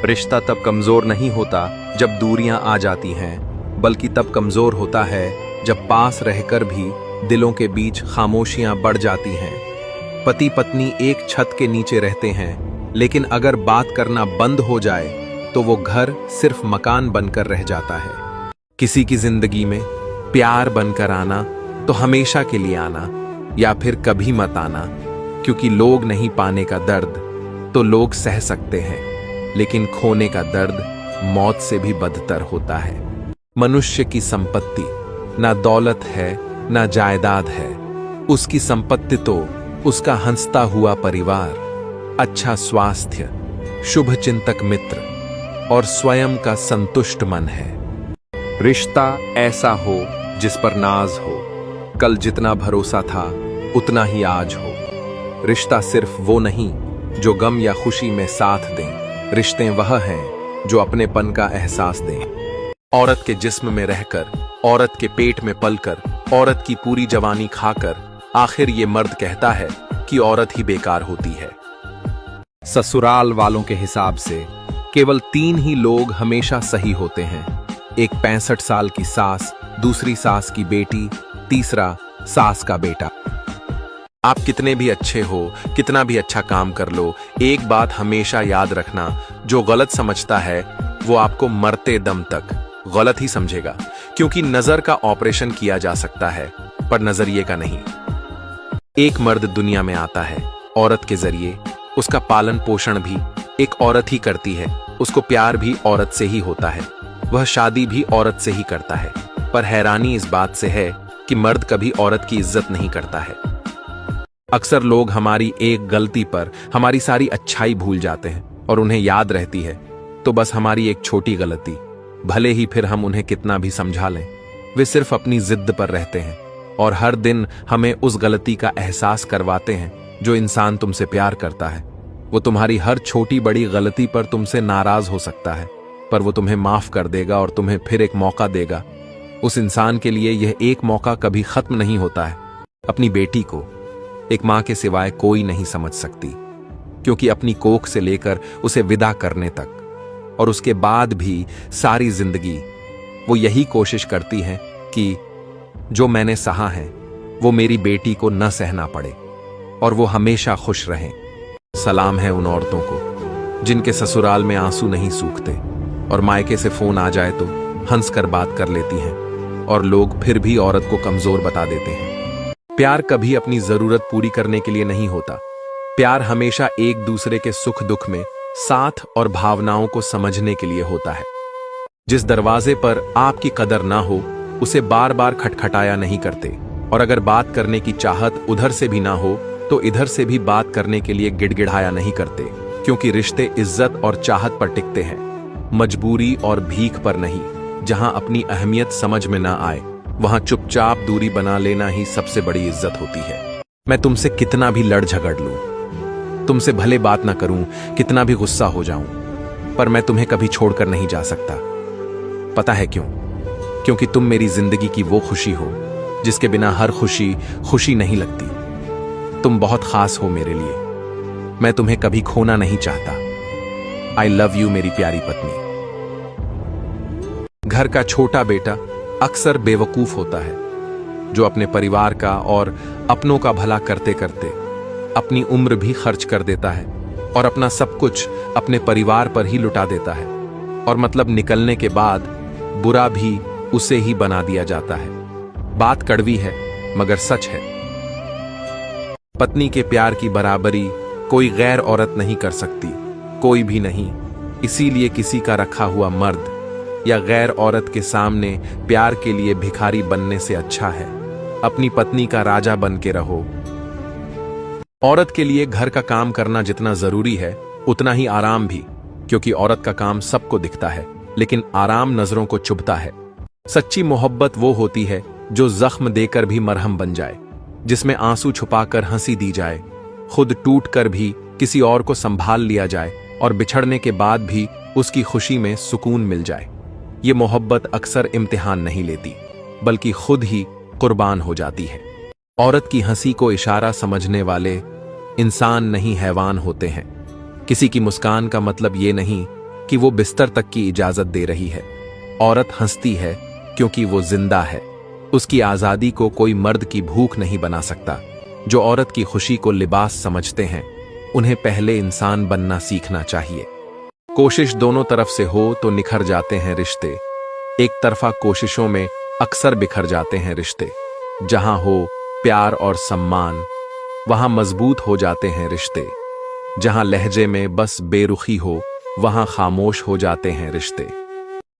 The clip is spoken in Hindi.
रिश्ता तब कमजोर नहीं होता जब दूरियां आ जाती हैं, बल्कि तब कमजोर होता है जब पास रहकर भी दिलों के बीच खामोशियां बढ़ जाती हैं। पति पत्नी एक छत के नीचे रहते हैं, लेकिन अगर बात करना बंद हो जाए तो वो घर सिर्फ मकान बनकर रह जाता है। किसी की जिंदगी में प्यार बनकर आना तो हमेशा के लिए आना, या फिर कभी मत आना, क्योंकि लोग नहीं पाने का दर्द तो लोग सह सकते हैं, लेकिन खोने का दर्द मौत से भी बदतर होता है। मनुष्य की संपत्ति ना दौलत है ना जायदाद है, उसकी संपत्ति तो उसका हंसता हुआ परिवार, अच्छा स्वास्थ्य, शुभ चिंतक मित्र और स्वयं का संतुष्ट मन है। रिश्ता ऐसा हो जिस पर नाज हो, कल जितना भरोसा था उतना ही आज हो। रिश्ता सिर्फ वो नहीं जो गम या खुशी में साथ दें, रिश्ते वह हैं जो अपनेपन का एहसास दें। औरत के जिस्म में रहकर, औरत के पेट में पलकर, औरत की पूरी जवानी खाकर आखिर ये मर्द कहता है कि औरत ही बेकार होती है। ससुराल वालों के हिसाब से केवल 3 ही लोग हमेशा सही होते हैं। एक 65 साल की सास, दूसरी सास की बेटी, तीसरा सास का बेटा। आप कितने भी अच्छे हो, कितना भी अच्छा काम कर लो, एक बात हमेशा याद रखना, जो गलत समझता है वो आपको मरते दम तक गलत ही समझेगा। क्योंकि नजर का ऑपरेशन किया जा सकता है पर नजरिए का नहीं। एक मर्द दुनिया में आता है औरत के जरिए, उसका पालन पोषण भी एक औरत ही करती है, उसको प्यार भी औरत से ही होता है, वह शादी भी औरत से ही करता है। पर हैरानी इस बात से है कि मर्द कभी औरत की इज्जत नहीं करता है। अक्सर लोग हमारी एक गलती पर हमारी सारी अच्छाई भूल जाते हैं और उन्हें याद रहती है तो बस हमारी एक छोटी गलती, भले ही फिर हम उन्हें कितना भी समझा लें, वे सिर्फ अपनी जिद पर रहते हैं और हर दिन हमें उस गलती का एहसास करवाते हैं। जो इंसान तुमसे प्यार करता है वो तुम्हारी हर छोटी बड़ी गलती पर तुमसे नाराज हो सकता है, पर वो तुम्हें माफ कर देगा और तुम्हें फिर एक मौका देगा। उस इंसान के लिए यह एक मौका कभी खत्म नहीं होता है। अपनी बेटी को एक मां के सिवाय कोई नहीं समझ सकती, क्योंकि अपनी कोख से लेकर उसे विदा करने तक और उसके बाद भी सारी जिंदगी वो यही कोशिश करती है कि जो मैंने सहा है वो मेरी बेटी को न सहना पड़े और वो हमेशा खुश रहें। सलाम है उन औरतों को जिनके ससुराल में आंसू नहीं सूखते और मायके से फोन आ जाए तो हंसकर बात कर लेती हैं और लोग फिर भी औरत को कमजोर बता देते हैं। प्यार कभी अपनी जरूरत पूरी करने के लिए नहीं होता। प्यार हमेशा एक दूसरे के सुख दुख में साथ और भावनाओं को समझने के लिए होता है। जिस दरवाजे पर आपकी कदर ना हो उसे बार बार खटखटाया नहीं करते, और अगर बात करने की चाहत उधर से भी ना हो तो इधर से भी बात करने के लिए गिड़गिड़ाया नहीं करते, क्योंकि रिश्ते इज्जत और चाहत पर टिकते हैं, मजबूरी और भीख पर नहीं। जहां अपनी अहमियत समझ में ना आए वहां चुपचाप दूरी बना लेना ही सबसे बड़ी इज्जत होती है। मैं तुमसे कितना भी लड़ झगड़ लूं, तुमसे भले बात ना करूं, कितना भी गुस्सा हो जाऊं, पर मैं तुम्हें कभी छोड़कर नहीं जा सकता। पता है क्यों? क्योंकि तुम मेरी जिंदगी की वो खुशी हो जिसके बिना हर खुशी खुशी नहीं लगती। तुम बहुत खास हो मेरे लिए, मैं तुम्हें कभी खोना नहीं चाहता। आई लव यू मेरी प्यारी पत्नी। घर का छोटा बेटा अक्सर बेवकूफ होता है, जो अपने परिवार का और अपनों का भला करते करते अपनी उम्र भी खर्च कर देता है और अपना सब कुछ अपने परिवार पर ही लुटा देता है, और मतलब निकलने के बाद बुरा भी उसे ही बना दिया जाता है। बात कड़वी है मगर सच है। पत्नी के प्यार की बराबरी कोई गैर औरत नहीं कर सकती, कोई भी नहीं। इसीलिए किसी का रखा हुआ मर्द या गैर औरत के सामने प्यार के लिए भिखारी बनने से अच्छा है अपनी पत्नी का राजा बन के रहो। औरत के लिए घर का काम करना जितना जरूरी है उतना ही आराम भी, क्योंकि औरत का काम सबको दिखता है लेकिन आराम नजरों को चुभता है। सच्ची मोहब्बत वो होती है जो जख्म देकर भी मरहम बन जाए, जिसमें आंसू छुपाकर हंसी दी जाए, खुद टूट कर भी किसी और को संभाल लिया जाए और बिछड़ने के बाद भी उसकी खुशी में सुकून मिल जाए। ये मोहब्बत अक्सर इम्तिहान नहीं लेती, बल्कि खुद ही कुर्बान हो जाती है। औरत की हंसी को इशारा समझने वाले इंसान नहीं हैवान होते हैं। किसी की मुस्कान का मतलब ये नहीं कि वो बिस्तर तक की इजाजत दे रही है। औरत हंसती है क्योंकि वो जिंदा है। उसकी आजादी को कोई मर्द की भूख नहीं बना सकता। जो औरत की खुशी को लिबास समझते हैं, उन्हें पहले इंसान बनना सीखना चाहिए। कोशिश दोनों तरफ से हो तो निखर जाते हैं रिश्ते। एक तरफा कोशिशों में अक्सर बिखर जाते हैं रिश्ते। जहां हो प्यार और सम्मान, वहां मजबूत हो जाते हैं रिश्ते। जहां लहजे में बस बेरुखी हो, वहां खामोश हो जाते हैं रिश्ते।